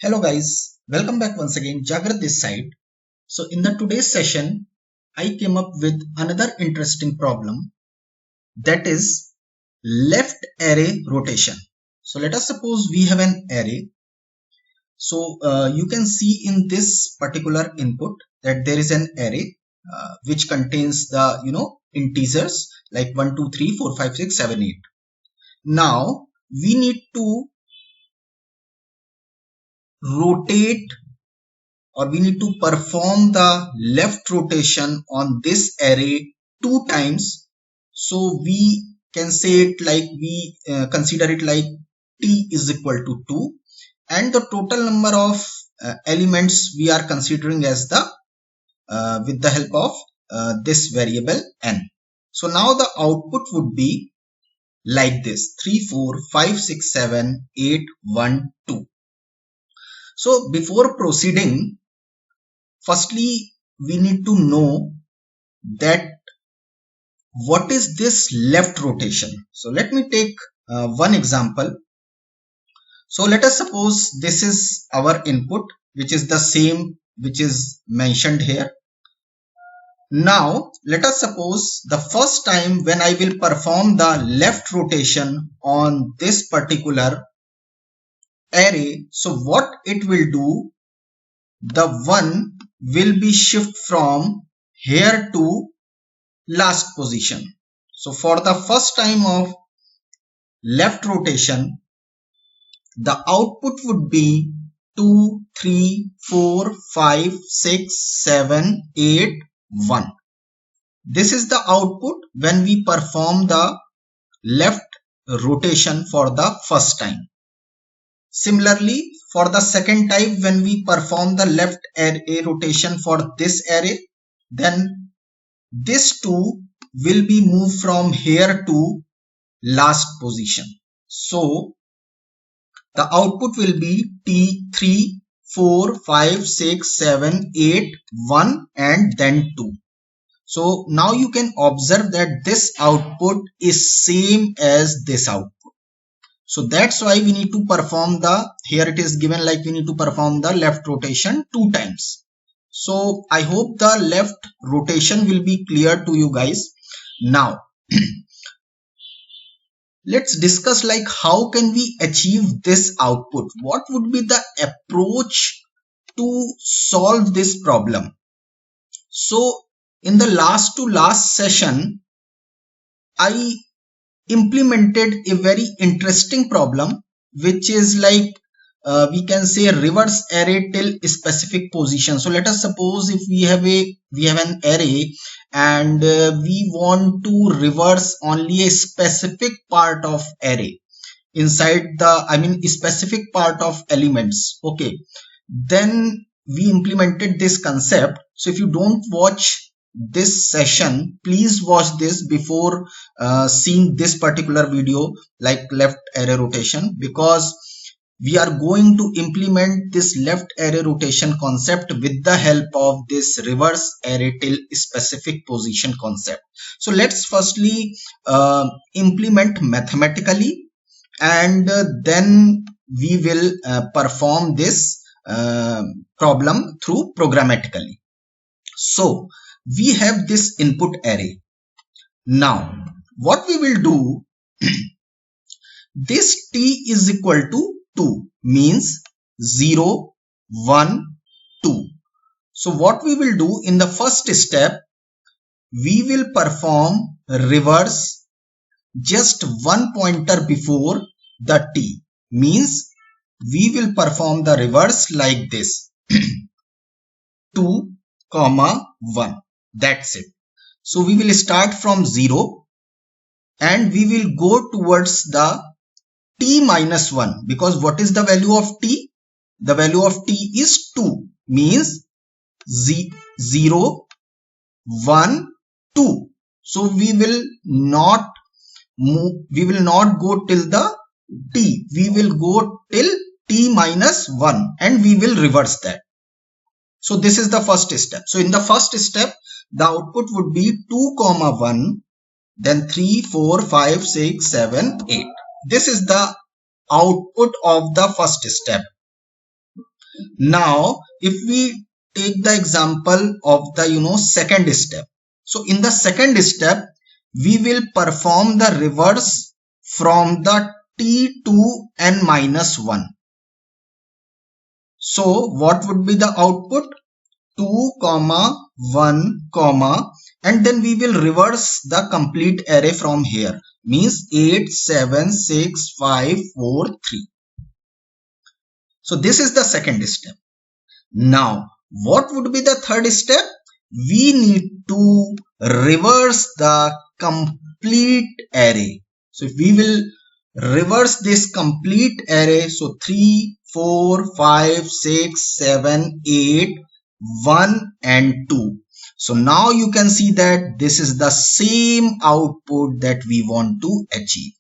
Hello guys, welcome back once again. Jagrat this side. So in the today's session, I came up with another interesting problem, that is left array rotation. So let us suppose we have an array. So you can see in this particular input that there is an array which contains the integers like 1, 2, 3, 4, 5, 6, 7, 8. Now we need to rotate, or we need to perform the left rotation on this array 2 times. So we can say it like we consider it like t is equal to 2, and the total number of elements we are considering as the with the help of this variable n. So now the output would be like this: 3, 4, 5, 6, 7, 8, 1, 2. So before proceeding, firstly, we need to know that what is this left rotation. So let me take one example. So let us suppose this is our input, which is the same which is mentioned here. Now let us suppose the first time when I will perform the left rotation on this particular array, so what it will do, the 1 will be shift from here to last position. So for the first time of left rotation, the output would be 2, 3, 4, 5, 6, 7, 8, 1. This is the output when we perform the left rotation for the first time. Similarly, for the second time when we perform the left array rotation for this array, then this 2 will be moved from here to last position. So the output will be T3, 4, 5, 6, 7, 8, 1 and then 2. So now you can observe that this output is same as this output. So that's why we need to perform the, here it is given like we need to perform the left rotation 2 times. So I hope the left rotation will be clear to you guys. Now let's discuss like how can we achieve this output. What would be the approach to solve this problem? So in the last session, I implemented a very interesting problem, which is like we can say reverse array till specific position. So let us suppose if we have an array and we want to reverse only a specific part of array inside the specific part of elements. Okay, then we implemented this concept. So if you don't watch this session, please watch this before seeing this particular video like left array rotation, because we are going to implement this left array rotation concept with the help of this reverse array till specific position concept. So let's firstly implement mathematically, and then we will perform this problem through programmatically. So we have this input array. Now what we will do, this t is equal to 2 means 0, 1, 2. So what we will do in the first step, we will perform reverse just one pointer before the t, means we will perform the reverse like this 2, 1. That's it. So we will start from 0 and we will go towards the t minus 1, because what is the value of t? The value of t is 2, means 0, 1, 2. So we will not go till the t, we will go till t minus 1 and we will reverse that. So this is the first step. So in the first step, the output would be 2, 1, then 3, 4, 5, 6, 7, 8. This is the output of the first step. Now if we take the example of the second step, so in the second step we will perform the reverse from the t to n minus 1. So what would be the output? 2 comma 1 comma, and then we will reverse the complete array from here, means 8 7 6 5 4 3. So this is the second step. Now what would be the third step? We need to reverse the complete array. So if we will reverse this complete array, so 3 4 5 6 7 8 1 and 2. So now you can see that this is the same output that we want to achieve.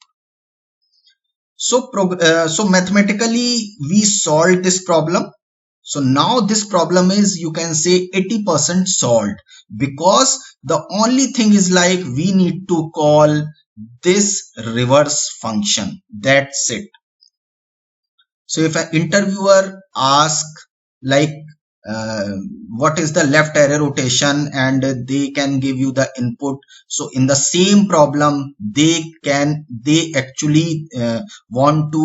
So mathematically we solved this problem. So now this problem is, you can say, 80% solved, because the only thing is like we need to call this reverse function. That's it. So if an interviewer asks like what is the left array rotation, and they can give you the input, so in the same problem they actually want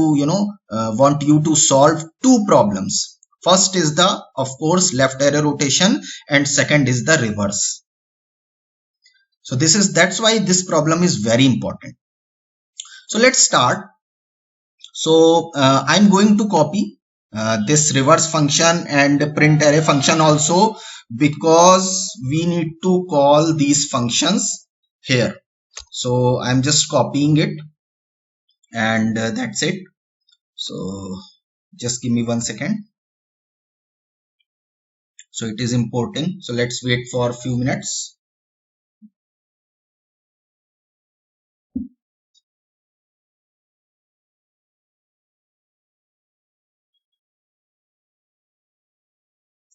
you to solve two problems. First is the, of course, left array rotation, and second is the reverse. So that's why this problem is very important. So let's start. So I'm going to copy this reverse function and print array function also, because we need to call these functions here. So I'm just copying it, and that's it. So just give me 1 second. So it is importing, so let's wait for a few minutes.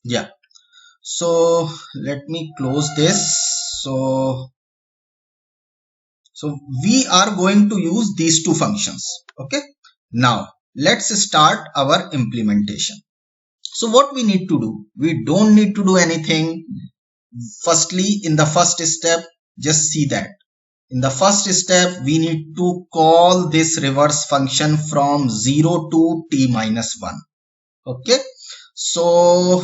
Yeah, so let me close this. So we are going to use these two functions. Okay, now let's start our implementation. So what we need to do? We don't need to do anything. Firstly, in the first step, just see that in the first step we need to call this reverse function from 0 to t minus 1. Okay, so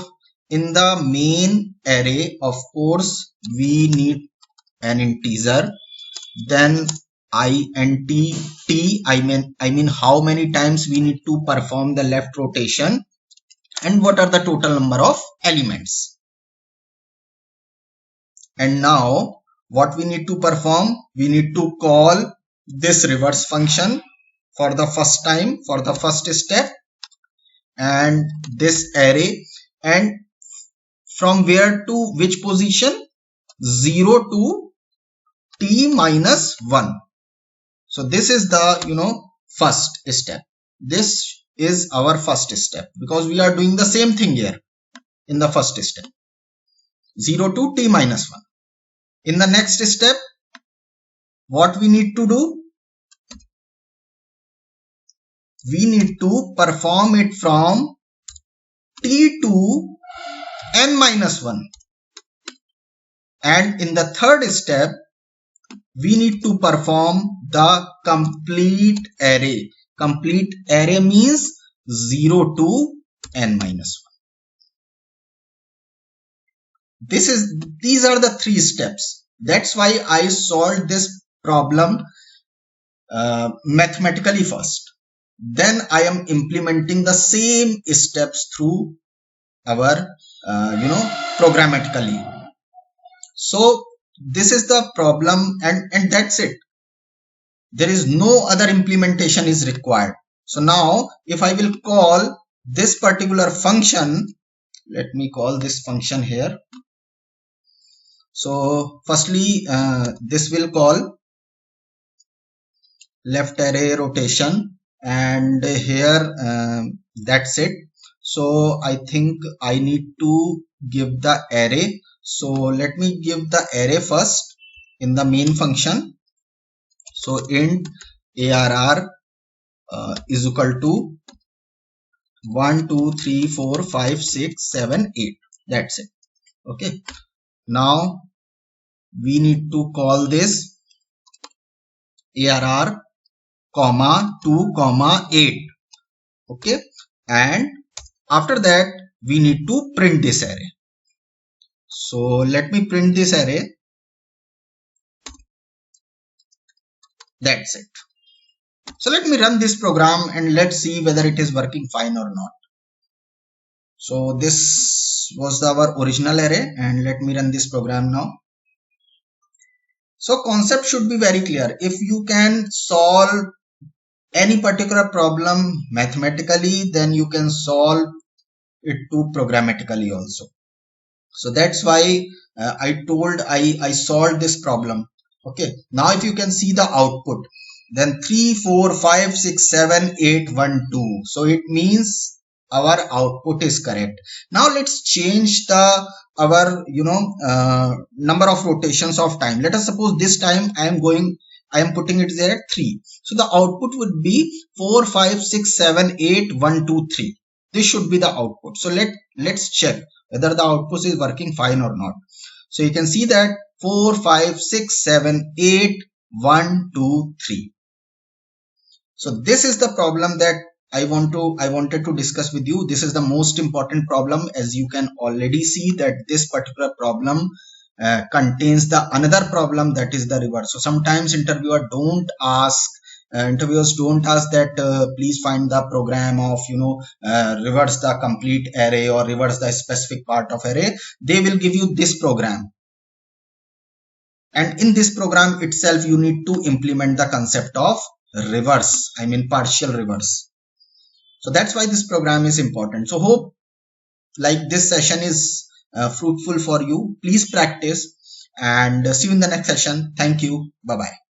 in the main array, of course, we need an integer, then int t, I mean how many times we need to perform the left rotation, and what are the total number of elements. And now what we need to perform? We need to call this reverse function for the first time, for the first step, and this array, and from where to which position? 0 to t minus 1. So this is the first step. This is our first step, because we are doing the same thing here in the first step, 0 to t minus 1. In the next step, what we need to do? We need to perform it from t to n minus 1. And in the third step, we need to perform the complete array. Complete array means 0 to n minus 1. These are the three steps. That's why I solved this problem mathematically first. Then I am implementing the same steps through our programmatically. So this is the problem, and that's it. There is no other implementation is required. So now if I will call this particular function, let me call this function here. So firstly this will call left array rotation, and here that's it. So I think I need to give the array. So let me give the array first in the main function. So int arr is equal to 1 2 3 4 5 6 7 8. That's it. Okay, now we need to call this arr comma 2 comma 8. Okay, and after that we need to print this array. So let me print this array. That's it. So let me run this program and let's see whether it is working fine or not. So this was our original array, and let me run this program now. So concept should be very clear. If you can solve any particular problem mathematically, then you can solve it too programmatically also. So that's why I solved this problem. Okay, now if you can see the output, then 3 4 5 6 7 8 1 2. So it means our output is correct. Now let's change the our number of rotations of time. Let us suppose this time I am putting it there at 3. So the output would be 4 5 6 7 8 1 2 3. This should be the output. So let's check whether the output is working fine or not. So you can see that 4 5 6 7 8 1 2 3. So this is the problem that I wanted to discuss with you. This is the most important problem. As you can already see that this particular problem contains the another problem, that is the reverse. So sometimes interviewers don't ask that please find the program of reverse the complete array or reverse the specific part of array. They will give you this program, and in this program itself you need to implement the concept of reverse, I mean partial reverse. So that's why this program is important. So hope like this session is fruitful for you. Please practice, and see you in the next session. Thank you. Bye bye.